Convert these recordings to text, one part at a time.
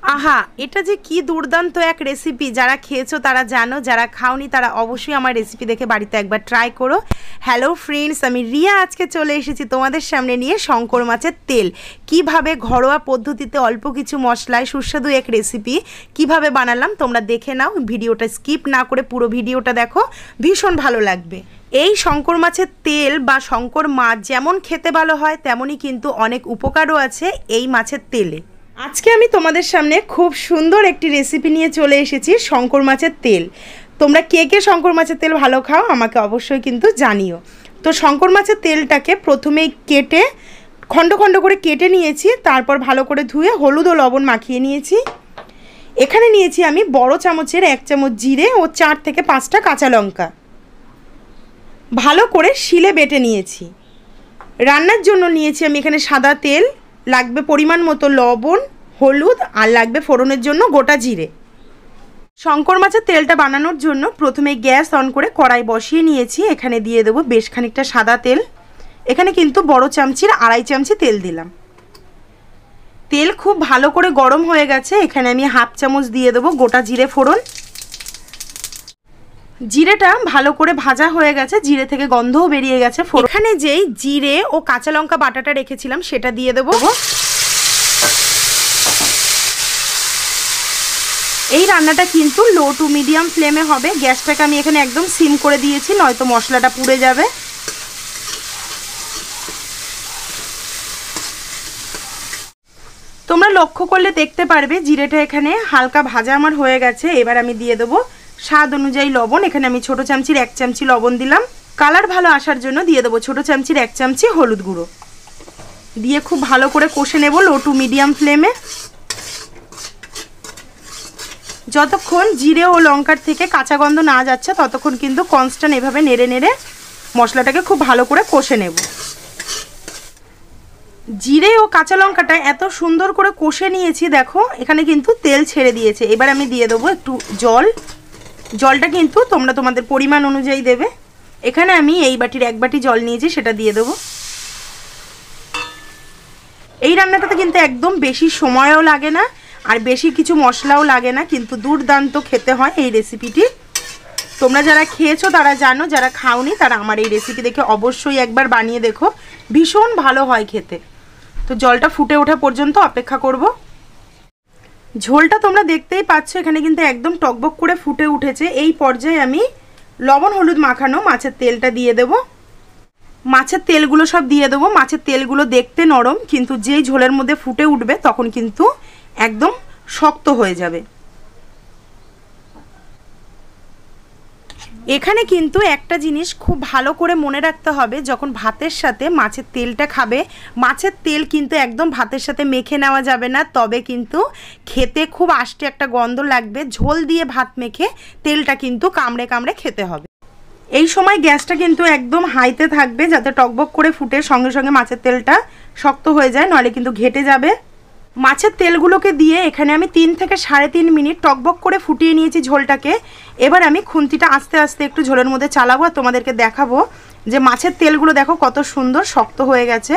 আহা, এটা যে কি দুর্দান্ত এক রেসিপি! যারা খেয়েছো তারা জানো, যারা খাওনি তারা অবশ্যই আমার রেসিপি দেখে বাড়িতে একবার ট্রাই করো। হ্যালো ফ্রেন্ডস, আমি রিয়া আজকে চলে এসেছি তোমাদের সামনে নিয়ে শঙ্কর মাছের তেল। কিভাবে ঘরোয়া পদ্ধতিতে অল্প কিছু মশলায় সুস্বাদু এক রেসিপি কিভাবে বানালাম তোমরা দেখে নাও। ভিডিওটা স্কিপ না করে পুরো ভিডিওটা দেখো, ভীষণ ভালো লাগবে। এই শঙ্কর মাছের তেল বা শঙ্কর মাছ যেমন খেতে ভালো হয় তেমনই কিন্তু অনেক উপকারও আছে এই মাছের তেলে। আজকে আমি তোমাদের সামনে খুব সুন্দর একটি রেসিপি নিয়ে চলে এসেছি, শঙ্কর মাছের তেল। তোমরা কে কে শঙ্কর মাছের তেল ভালো খাও আমাকে অবশ্যই কিন্তু জানিও। তো শঙ্কর মাছের তেলটাকে প্রথমেই কেটে খণ্ড খণ্ড করে কেটে নিয়েছি, তারপর ভালো করে ধুয়ে হলুদ ও লবণ মাখিয়ে নিয়েছি। এখানে নিয়েছি আমি বড় চামচের 1 চামচ জিরে ও 4 থেকে 5টা কাঁচা লঙ্কা, ভালো করে শিলে বেটে নিয়েছি। রান্নার জন্য নিয়েছি আমি এখানে সাদা তেল, লাগবে পরিমাণ মতো লবণ, হলুদ, আর লাগবে ফোড়নের জন্য গোটা জিরে। শঙ্কর মাছের তেলটা বানানোর জন্য প্রথমে গ্যাস অন করে কড়াই বসিয়ে নিয়েছি। এখানে দিয়ে দেবো বেশ খানিকটা সাদা তেল। এখানে কিন্তু বড় চামচির 2.5 চামচি তেল দিলাম। তেল খুব ভালো করে গরম হয়ে গেছে। এখানে আমি 1/2 চামচ দিয়ে দেবো গোটা জিরে ফোড়ন। জিরেটা ভালো করে ভাজা হয়ে গেছে, জিরে থেকে গন্ধও বেরিয়ে গেছে। এখানে যেই জিরে ও কাঁচা লঙ্কা বাটাটা রেখেছিলাম সেটা দিয়ে দেবো। এই রান্নাটা কিন্তু লো টু মিডিয়াম ফ্লেমে হবে। গ্যাসটাকে আমি এখানে একদম সিম করে দিয়েছি, নয়তো মশলাটা পুড়ে যাবে। তোমরা লক্ষ্য করলে দেখতে পারবে জিরেটা এখানে হালকা ভাজা আমার হয়ে গেছে। এবার আমি দিয়ে দেবো স্বাদ অনুযায়ী লবণ। এখানে আমি ছোটো চামচির 1 চামচি লবণ দিলাম। কালার ভালো আসার জন্য দিয়ে দেবো ছোটো চামচির 1 চামচি হলুদ গুঁড়ো। দিয়ে খুব ভালো করে কষে নেব লো টু মিডিয়াম ফ্লেমে। যতক্ষণ জিরে ও লঙ্কার থেকে কাঁচা গন্ধ না যাচ্ছে ততক্ষণ কিন্তু কনস্ট্যান্ট এভাবে নেড়ে নেড়ে মশলাটাকে খুব ভালো করে কষে নেব। জিরে ও কাঁচা লঙ্কাটা এত সুন্দর করে কষে নিয়েছি, দেখো এখানে কিন্তু তেল ছেড়ে দিয়েছে। এবার আমি দিয়ে দেবো একটু জল। জলটা কিন্তু তোমরা তোমাদের পরিমাণ অনুযায়ী দেবে। এখানে আমি এই বাটির 1 বাটি জল নিয়েছি, সেটা দিয়ে দেবো। এই রান্নাটাতে কিন্তু একদম বেশি সময়ও লাগে না আর বেশি কিছু মশলাও লাগে না, কিন্তু দুর্দান্ত খেতে হয় এই রেসিপিটি। তোমরা যারা খেয়েছো তারা জানো, যারা খাওনি তারা আমার এই রেসিপি দেখে অবশ্যই একবার বানিয়ে দেখো, ভীষণ ভালো হয় খেতে। তো জলটা ফুটে ওঠা পর্যন্ত অপেক্ষা করব। ঝোলটা তোমরা দেখতেই পাচ্ছ এখানে কিন্তু একদম টকবক করে ফুটে উঠেছে। এই পর্যায়ে আমি লবণ হলুদ মাখানো মাছের তেলটা দিয়ে দেবো। মাছের তেলগুলো সব দিয়ে দেবো। মাছের তেলগুলো দেখতে নরম, কিন্তু যেই ঝোলের মধ্যে ফুটে উঠবে তখন কিন্তু একদম শক্ত হয়ে যাবে। এখানে কিন্তু একটা জিনিস খুব ভালো করে মনে রাখতে হবে, যখন ভাতের সাথে মাছের তেলটা খাবে, মাছের তেল কিন্তু একদম ভাতের সাথে মেখে নেওয়া যাবে না, তবে কিন্তু খেতে খুব আষ্টে একটা গন্ধ লাগবে। ঝোল দিয়ে ভাত মেখে তেলটা কিন্তু কামড়ে কামড়ে খেতে হবে। এই সময় গ্যাসটা কিন্তু একদম হাইতে থাকবে, যাতে টকবক করে ফুটে সঙ্গে সঙ্গে মাছের তেলটা শক্ত হয়ে যায়, নাহলে কিন্তু ঘেটে যাবে। মাছের তেলগুলোকে দিয়ে এখানে আমি 3 থেকে 3.5 মিনিট টকবক করে ফুটিয়ে নিয়েছি ঝোলটাকে। এবার আমি খুন্তিটা আস্তে আস্তে একটু ঝোলের মধ্যে চালাবো আর তোমাদেরকে দেখাবো যে মাছের তেলগুলো দেখো কত সুন্দর শক্ত হয়ে গেছে।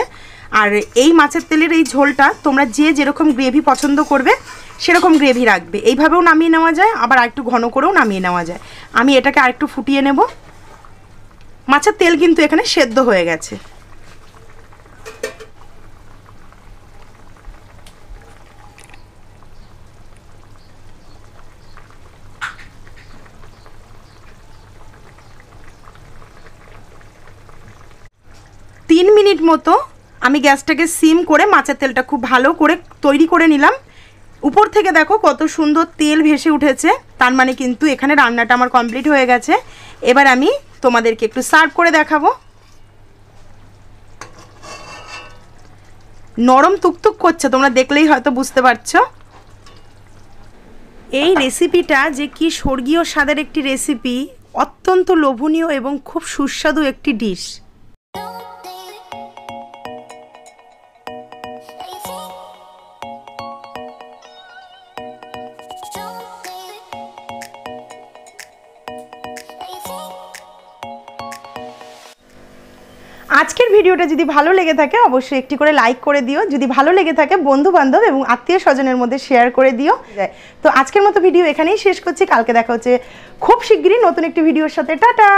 আর এই মাছের তেলের এই ঝোলটা তোমরা যে যেরকম গ্রেভি পছন্দ করবে সেরকম গ্রেভি রাখবে। এইভাবেও নামিয়ে নেওয়া যায়, আবার আরেকটু ঘন করেও নামিয়ে নেওয়া যায়। আমি এটাকে আরেকটু ফুটিয়ে নেব। মাছের তেল কিন্তু এখানে সেদ্ধ হয়ে গেছে। তিন মিনিট মতো আমি গ্যাসটাকে সিম করে মাছের তেলটা খুব ভালো করে তৈরি করে নিলাম। উপর থেকে দেখো কত সুন্দর তেল ভেসে উঠেছে, তার মানে কিন্তু এখানে রান্নাটা আমার কমপ্লিট হয়ে গেছে। এবার আমি তোমাদেরকে একটু সার্ভ করে দেখাবো। নরম তুকতুক করছে, তোমরা দেখলেই হয়তো বুঝতে পারছো। এই রেসিপিটা যে কি স্বর্গীয় স্বাদের একটি রেসিপি, অত্যন্ত লোভনীয় এবং খুব সুস্বাদু একটি ডিশ। আজকের ভিডিওটা যদি ভালো লেগে থাকে অবশ্যই একটি করে লাইক করে দিও, যদি ভালো লেগে থাকে বন্ধু বান্ধব এবং আত্মীয় স্বজনের মধ্যে শেয়ার করে দিও। তো আজকের মতো ভিডিও এখানেই শেষ করছি, কালকে দেখা হচ্ছে খুব শিগগিরই নতুন একটি ভিডিওর সাথে। টাটা।